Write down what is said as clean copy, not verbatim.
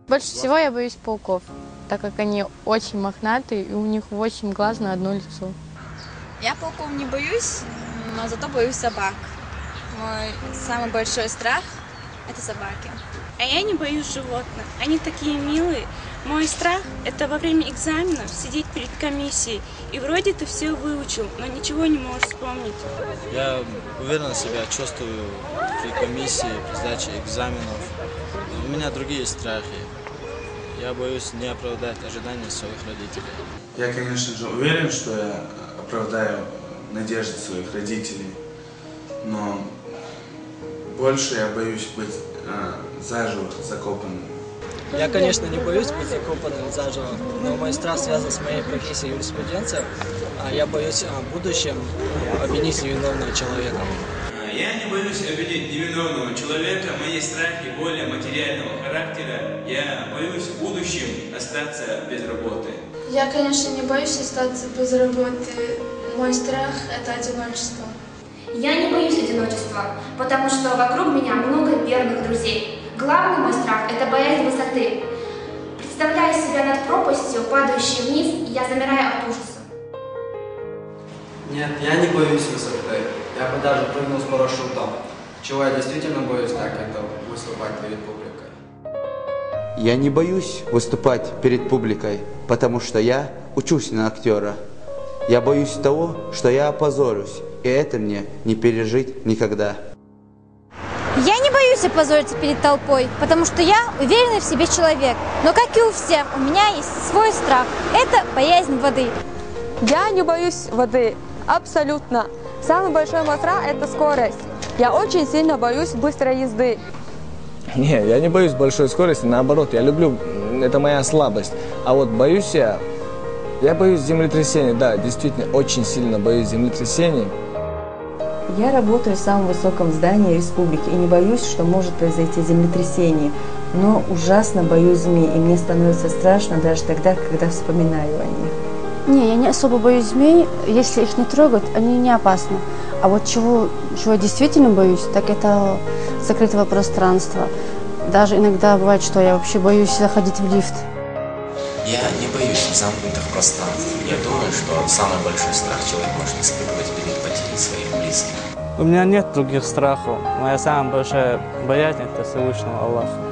Больше всего я боюсь пауков, так как они очень мохнатые, и у них 8 глаз на одно лицо. Я пауков не боюсь, но зато боюсь собак. Мой самый большой страх – это собаки. А я не боюсь животных. Они такие милые. Мой страх – это во время экзаменов сидеть перед комиссией. И вроде ты все выучил, но ничего не можешь вспомнить. Я уверенно себя чувствую при комиссии, при сдаче экзаменов. У меня другие страхи. Я боюсь не оправдать ожидания своих родителей. Я, конечно же, уверен, что я оправдаю надежды своих родителей, но больше я боюсь быть заживо закопанным. Я, конечно, не боюсь быть закопанным заживо, но мой страх связан с моей профессией юриспруденция. Я боюсь в будущем обвинить невиновного человека. Я не боюсь обидеть невиновного человека. Мои страхи более материального характера. Я боюсь в будущем остаться без работы. Я, конечно, не боюсь остаться без работы. Мой страх – это одиночество. Я не боюсь одиночества, потому что вокруг меня много верных друзей. Главный мой страх – это боязнь высоты. Представляя себя над пропастью, падающей вниз, я замираю от ужаса. Нет, я не боюсь высоты. Я бы даже прыгнул с парашютом. Чего я действительно боюсь, так это выступать перед публикой. Я не боюсь выступать перед публикой, потому что я учусь на актера. Я боюсь того, что я опозорюсь, и это мне не пережить никогда. Я не боюсь опозориться перед толпой, потому что я уверенный в себе человек. Но, как и у всех, у меня есть свой страх. Это боязнь воды. Я не боюсь воды. Абсолютно. Самый большой мой страх – это скорость. Я очень сильно боюсь быстрой езды. Не, я не боюсь большой скорости, наоборот, я люблю, это моя слабость. А вот боюсь я боюсь землетрясений, да, действительно, очень сильно боюсь землетрясений. Я работаю в самом высоком здании республики и не боюсь, что может произойти землетрясение, но ужасно боюсь змей, и мне становится страшно даже тогда, когда вспоминаю о них. Не, я не особо боюсь змей, если их не трогать, они не опасны. А вот чего я действительно боюсь, так это закрытого пространства. Даже иногда бывает, что я вообще боюсь заходить в лифт. Я не боюсь замкнутых пространств. Я думаю, что самый большой страх человек может испытывать перед потерей своих близких. У меня нет других страхов. Моя самая большая боязнь – это Всевышнего Аллаха.